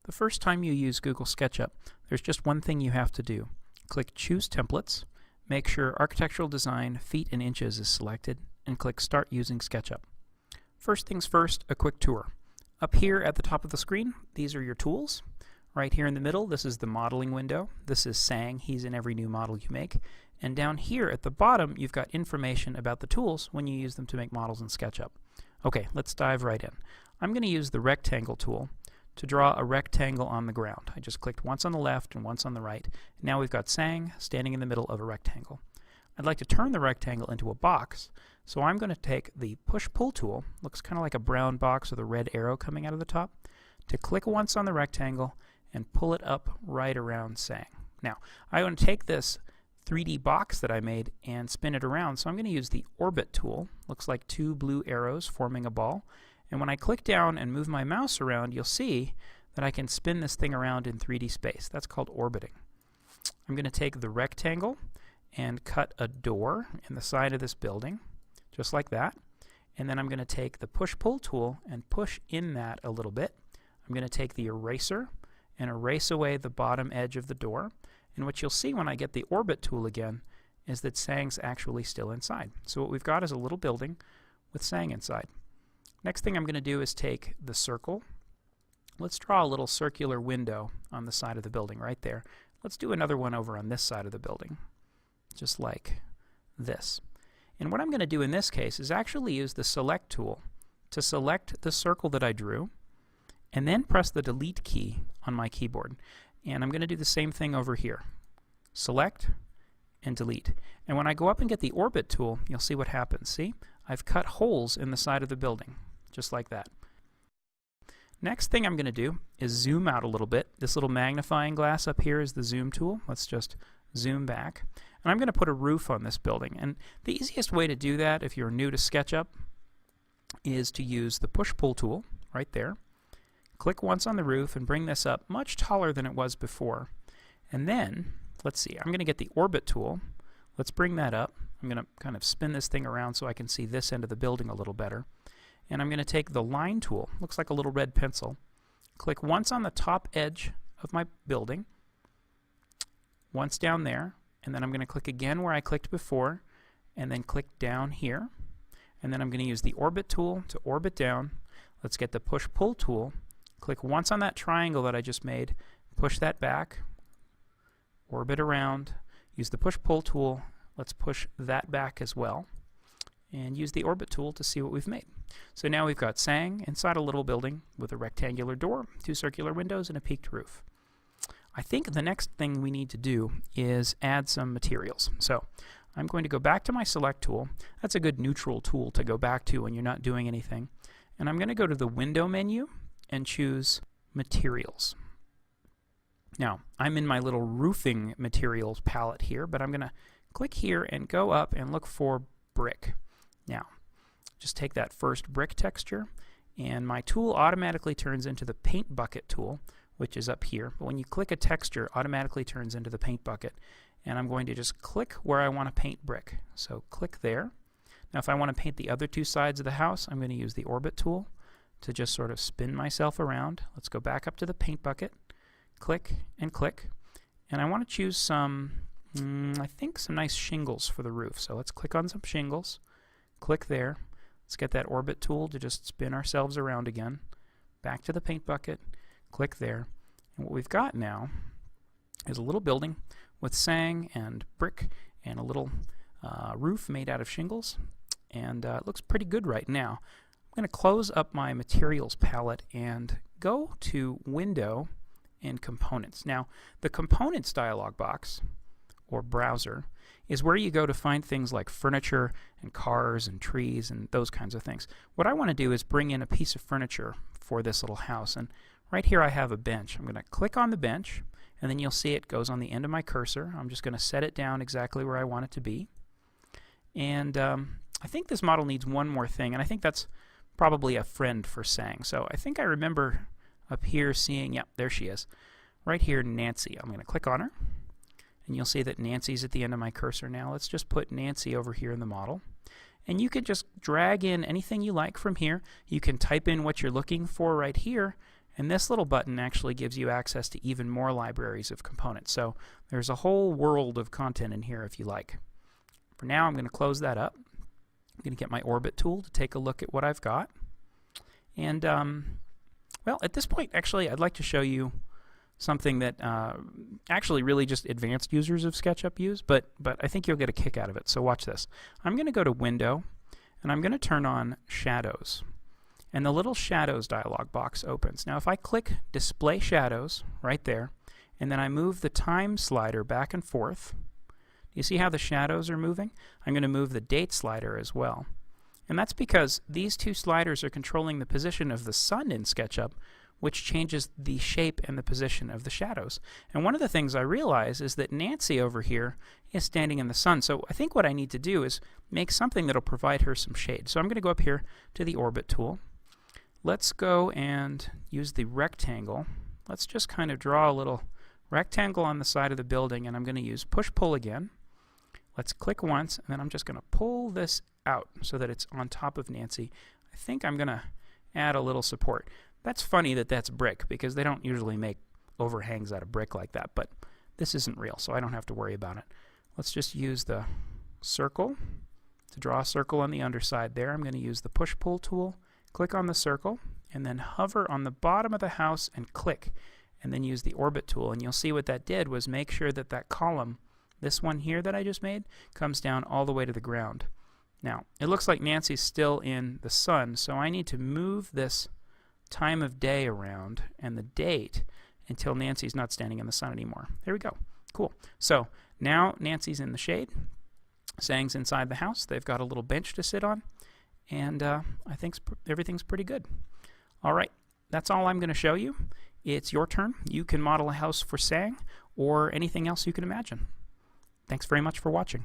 The first time you use Google SketchUp, there's just one thing you have to do. Click Choose Templates, make sure Architectural Design Feet and Inches is selected, and click Start using SketchUp. First things first, a quick tour. Up here at the top of the screen, these are your tools. Right here in the middle, this is the modeling window. This is Sang. He's in every new model you make. And down here at the bottom, you've got information about the tools when you use them to make models in SketchUp. Okay, let's dive right in. I'm going to use the Rectangle tool to draw a rectangle on the ground. I just clicked once on the left and once on the right. Now we've got Sang standing in the middle of a rectangle. I'd like to turn the rectangle into a box, so I'm going to take the Push-Pull tool, looks kind of like a brown box with a red arrow coming out of the top, to click once on the rectangle and pull it up right around Sang. Now, I want to take this 3D box that I made and spin it around, so I'm going to use the Orbit tool. Looks like two blue arrows forming a ball. And when I click down and move my mouse around, you'll see that I can spin this thing around in 3D space. That's called orbiting. I'm going to take the rectangle and cut a door in the side of this building, just like that. And then I'm going to take the Push-Pull tool and push in that a little bit. I'm going to take the eraser and erase away the bottom edge of the door. And what you'll see when I get the Orbit tool again is that Sang's actually still inside. So what we've got is a little building with Sang inside. Next thing I'm going to do is take the circle. Let's draw a little circular window on the side of the building right there. Let's do another one over on this side of the building, just like this. And what I'm going to do in this case is actually use the Select tool to select the circle that I drew, and then press the Delete key on my keyboard. And I'm going to do the same thing over here. Select and delete. And when I go up and get the Orbit tool, you'll see what happens. See? I've cut holes in the side of the building, just like that. Next thing I'm going to do is zoom out a little bit. This little magnifying glass up here is the zoom tool. Let's just zoom back. And I'm going to put a roof on this building. And the easiest way to do that, if you're new to SketchUp, is to use the Push-Pull tool right there. Click once on the roof and bring this up much taller than it was before. And then, let's see, I'm going to get the Orbit tool. Let's bring that up. I'm going to kind of spin this thing around so I can see this end of the building a little better. And I'm going to take the Line tool, looks like a little red pencil, click once on the top edge of my building, once down there, and then I'm going to click again where I clicked before, and then click down here. And then I'm going to use the Orbit tool to orbit down. Let's get the Push-Pull tool, click once on that triangle that I just made, push that back, orbit around, use the Push-Pull tool, let's push that back as well, and use the Orbit tool to see what we've made. So now we've got Sang inside a little building with a rectangular door, two circular windows, and a peaked roof. I think the next thing we need to do is add some materials. So I'm going to go back to my Select tool. That's a good neutral tool to go back to when you're not doing anything. And I'm going to go to the Window menu and choose Materials. Now, I'm in my little roofing materials palette here, but I'm going to click here and go up and look for brick. Now, just take that first brick texture, and my tool automatically turns into the Paint Bucket tool, which is up here. But when you click a texture, it automatically turns into the Paint Bucket. And I'm going to just click where I want to paint brick. So click there. Now, if I want to paint the other two sides of the house, I'm going to use the Orbit tool to just sort of spin myself around. Let's go back up to the Paint Bucket. Click and click. And I want to choose some, I think some nice shingles for the roof. So let's click on some shingles. Click there. Let's get that Orbit tool to just spin ourselves around again. Back to the Paint Bucket. Click there. And what we've got now is a little building with Sang and brick and a little roof made out of shingles. And it looks pretty good right now. I'm going to close up my Materials palette and go to Window and Components. Now, the Components dialog box, or browser, is where you go to find things like furniture and cars and trees and those kinds of things. What I want to do is bring in a piece of furniture for this little house. And right here I have a bench. I'm going to click on the bench, and then you'll see it goes on the end of my cursor. I'm just going to set it down exactly where I want it to be. And I think this model needs one more thing, and I think that's probably a friend for Sang. So I think I remember up here seeing, yep, there she is. Right here, Nancy. I'm going to click on her, and you'll see that Nancy's at the end of my cursor now. Let's just put Nancy over here in the model. And you can just drag in anything you like from here. You can type in what you're looking for right here, And this little button actually gives you access to even more libraries of components. So there's a whole world of content in here if you like. For now, I'm going to close that up. I'm going to get my Orbit tool to take a look at what I've got. And, well, at this point, actually, I'd like to show you something that actually really just advanced users of SketchUp use, but I think you'll get a kick out of it. So watch this. I'm going to go to Window, and I'm going to turn on Shadows. And the little Shadows dialog box opens. Now, if I click Display Shadows right there, and then I move the time slider back and forth, you see how the shadows are moving? I'm going to move the date slider as well. And that's because these two sliders are controlling the position of the sun in SketchUp, which changes the shape and the position of the shadows. And one of the things I realize is that Nancy over here is standing in the sun. So I think what I need to do is make something that'll provide her some shade. So I'm going to go up here to the Orbit tool. Let's go and use the rectangle. Let's just kind of draw a little rectangle on the side of the building, and I'm going to use push-pull again. Let's click once, and then I'm just going to pull this out so that it's on top of Nancy. I think I'm going to add a little support. That's funny that that's brick, because they don't usually make overhangs out of brick like that, but this isn't real, so I don't have to worry about it. Let's just use the circle to draw a circle on the underside there. I'm going to use the push-pull tool, click on the circle, and then hover on the bottom of the house and click, and then use the Orbit tool. And you'll see what that did was make sure that that column, this one here that I just made, comes down all the way to the ground. Now, it looks like Nancy's still in the sun, so I need to move this time of day around and the date until Nancy's not standing in the sun anymore. There we go. Cool. So now Nancy's in the shade. Sang's inside the house. They've got a little bench to sit on, and I think everything's pretty good. All right, that's all I'm going to show you. It's your turn. You can model a house for Sang or anything else you can imagine. Thanks very much for watching.